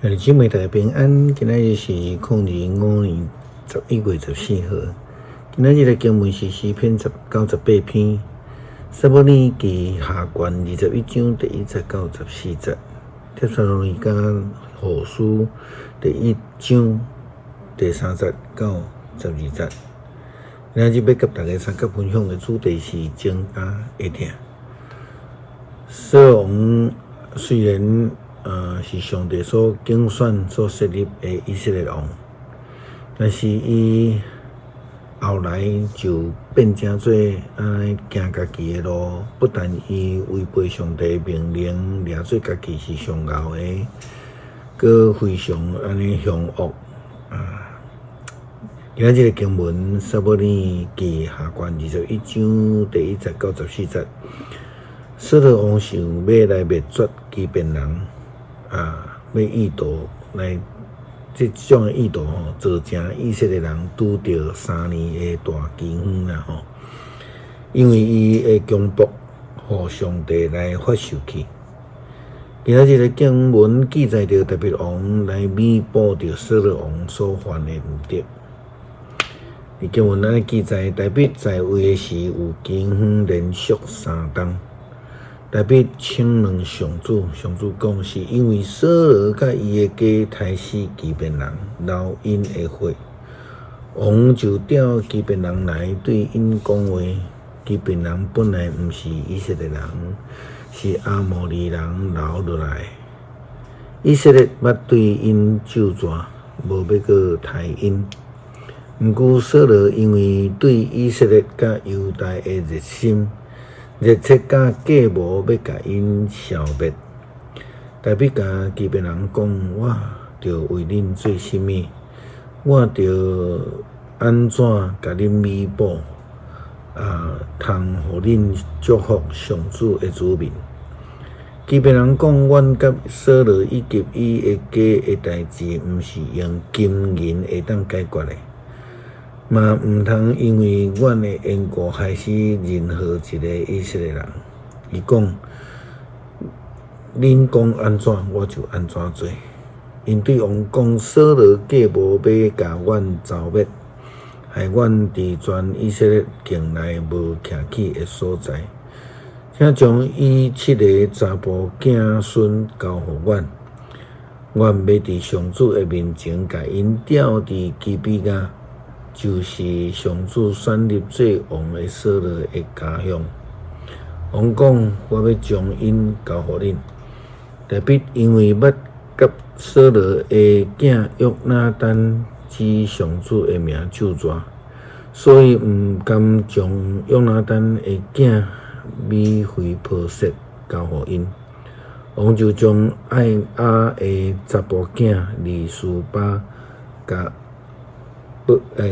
兄弟姊妹大家平安，今仔日是2025年11月14号。今仔日的经文是诗篇98篇，撒母耳记下卷21章第1节到14节，帖撒罗尼迦后书第1章第3节到12节。今仔日要甲大家参加分享的主题是增加一点。扫罗虽然是上帝所竞选、所设立的以色列王，但是伊后来就变成做行家己的路，不但伊违背上帝命令，掠做家己是上后的，佮非常凶恶今仔日的经文，撒母耳记下卷21章第1节到14节，扫罗王想要来灭绝基遍人。要意图来这种的意图造成以色列人拄着3年的大饥荒啦因为伊的强迫，互上帝来发受去。今仔日的经文记载着大卫王来弥补着扫罗王所犯的误德。经文安尼记载，大卫在位的时有饥荒连续3冬。大卫请问上主讲，是因为扫罗甲伊的家杀死基遍人，留因的血。王就调基遍人来对因讲话。基遍人本来毋是以色列人，是阿摩利人留落来。以色列捌对因咒詛，无要阁杀因。毋过扫罗因为对以色列甲犹大的热心。热切甲计谋要甲因消灭，大卫甲基遍人讲：我着为恁做甚物？我着安怎甲恁弥补？通互恁祝福上主的子民。基遍人讲：阮甲扫罗以及伊的家的代志，毋是用金银会当解决的。嘛毋通因为阮的缘故害死任何一个以色列人。伊讲，恁讲安怎，我就安怎做。因对王讲，扫罗计谋要甲阮消灭，害阮伫全以色列境内无徛起的所在，请将伊7个查甫囝孙交互阮。阮要伫上主的面前，甲因吊伫基比亚。就是上主选立做王的扫罗的家乡。王讲：我要将因交互恁。大卫因为捌甲扫罗的囝约拿单指上主的名咒詛，所以毋甘将约拿单的囝米非波设交互因。王就将爱亚的查甫囝利斯巴甲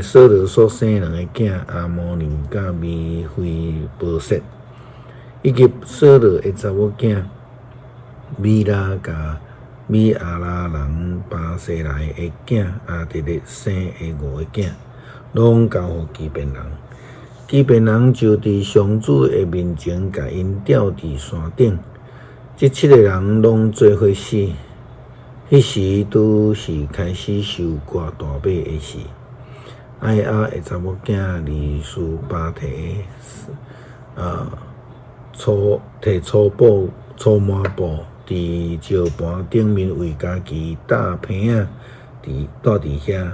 扫罗所生2个囝阿摩尼甲米非波设，以及扫罗的查某囝米拉甲米阿拉人巴西来的囝阿迪勒生的5个囝，拢交互基遍人。基遍人就伫上主的面前，甲因吊伫山顶。这7个人拢做伙死。迄时拄是开始受挂大马的时。爱亚的查某囝利斯巴摕粗麻布伫石盘顶面为家己搭被仔，住伫遐，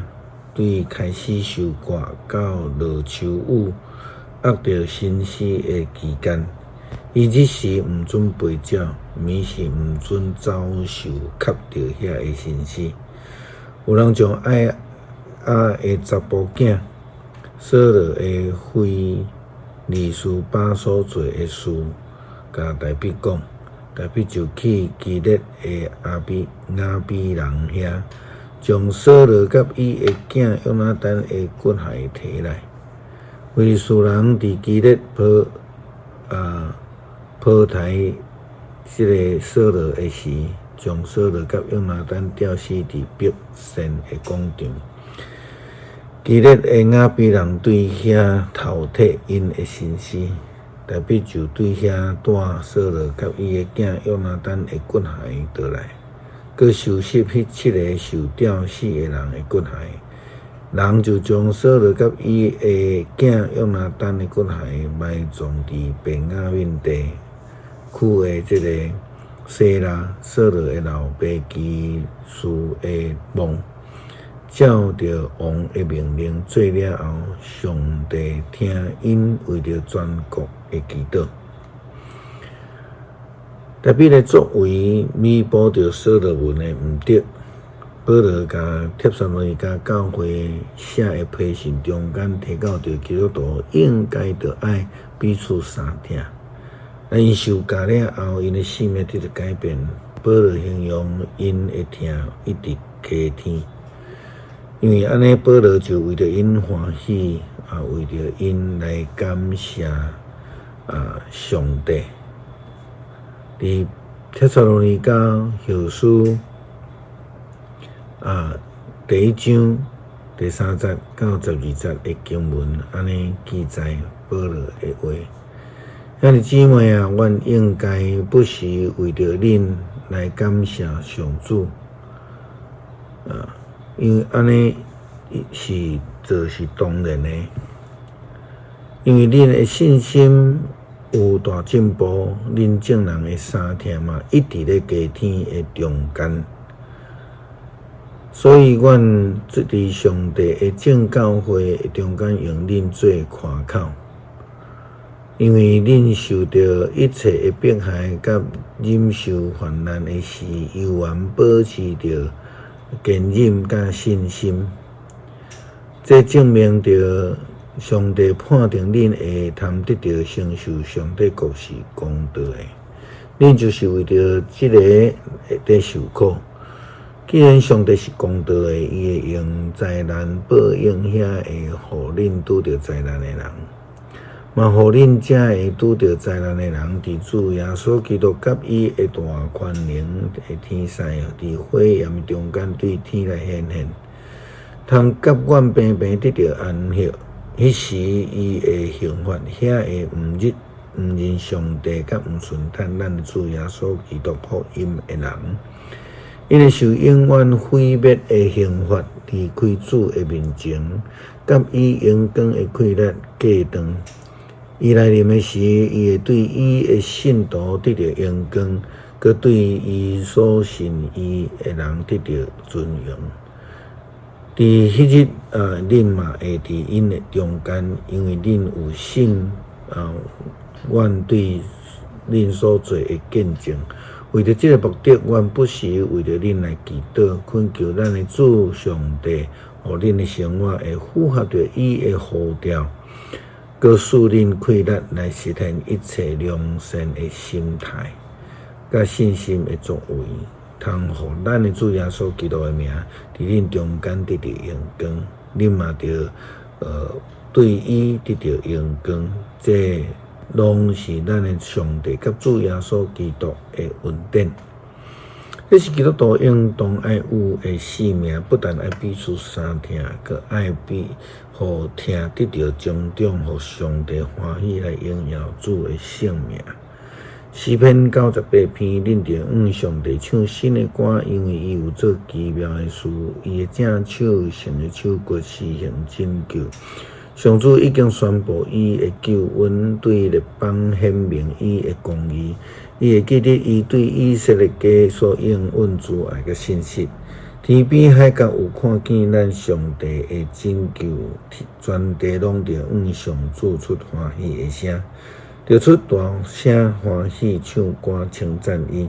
对开始受挂到落秋雨压着身死的期间，伊日时毋准吠鸟，暝是毋准走兽吸着遐的身死。有人将爱亚的查甫囝扫罗的非利斯巴所做的事，甲大卫讲，大卫就去基列的亚比人遐，将扫罗甲伊的囝约拿单的骨骸摕来。非利士人伫基列抱抬这个扫罗的时，将扫罗甲约拿单吊死伫伯善的广场。基列的亚比人对遐头剃因的身尸，大卫就对遐带扫罗甲伊的囝约拿单的骨骸倒来，佮收拾迄7个受吊死的人的骨骸，人就将扫罗甲伊的囝约拿单的骨骸埋葬伫便雅悯地区的即个西拉扫罗的老爸基述的墓。照着王的命令做了后，上帝听因为着全国的祈祷。特别咧作为弥补着扫罗文的毋得，保罗甲帖撒罗尼迦教会写的批信中间提到着基督徒应该着爱彼此相疼。因受教了后，因的性命得到改变。保罗形容因的疼一直加添。因为安尼，保罗就为着因欢喜，为着因来感谢上帝。伫帖撒罗尼迦后书第1章第3节到12节的经文，安尼记载保罗的话。兄弟姊妹啊，阮应该不时为着恁来感谢上主。因为安尼就是当然的，因为恁的信心有大进步，恁众人的相疼嘛一直咧加添的中间，所以阮伫上帝的正教会的中间用恁做看口，因为恁受到一切的迫害，甲忍受患难的时，犹原保持着坚忍甲信心，这证明着上帝判定恁会通得到承受上帝国是公道的。恁就是为着这个在受苦。既然上帝是公道的，伊会用灾难报应遐会互恁拄着灾难的人，嘛互恁遮会拄着灾难的人，伫主耶稣基督甲伊的大权能的天使，伫火焰中间对天来显现，通甲阮平平得到安息。迄时伊的刑罚遐会毋认上帝，甲毋顺趁咱主耶稣基督福音的人，因会受永远毁灭的刑罚，离开主的面前，甲伊阳光的快乐隔断。伊来临的时，伊会对伊的信徒得到阳光，佮对伊所信伊的人得到尊荣。伫迄日，恁嘛会伫因的中间，因为恁有信，阮对恁所做的见证。为着这个目的，阮不时为着恁来祈祷，恳求咱的主上帝，互恁的生活会符合着伊的呼召。佮使恁快乐来实现一切良善的心态，甲信心的作为，通互咱的主耶稣基督的名，伫恁中间得到阳光，恁嘛着对伊得到阳光，这拢是咱的上帝甲主耶稣基督的恩典。这是基督徒应当爱有的使命，不但爱彼此相疼，佮爱互听得到种种，互上帝欢喜来荣耀主的圣名。诗篇98篇，恁着向上帝唱新的歌，因为伊有做奇妙的事，伊的正手伸的手骨施行拯救。上主已经宣布伊的救恩，对列邦显明伊的公义。伊会记得伊对以色列家所应允慈爱的信息。天边海角有看见咱上帝的拯救，全地拢着向上主出欢喜的声，着出大声欢喜唱歌称赞伊，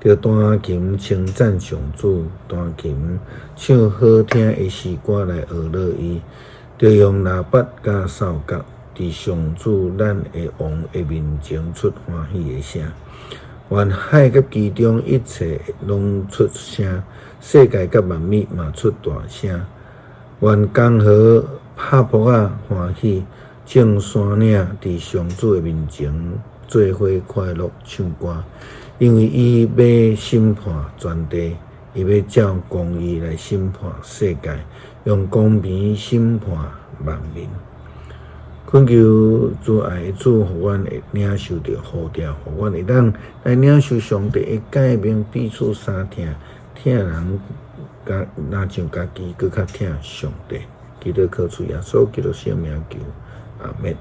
着弹琴称赞上主，弹琴唱好听的诗歌来学乐伊，着用喇叭甲哨角，伫上主咱的王的面前出欢喜的声。愿海甲其中一切拢出声，世界甲万物嘛出大声。愿江河拍扑啊欢喜，众山岭伫上主的面前做伙快乐唱歌，因为伊要审判全地，伊要照公义来审判世界，用公平审判万民。恳求主爱的主，互阮会领受着呼召，互阮会当来领受上帝的诫命，彼此相疼，疼人，若像家己，搁较疼上帝。基督靠主耶稣基督生命求，阿免。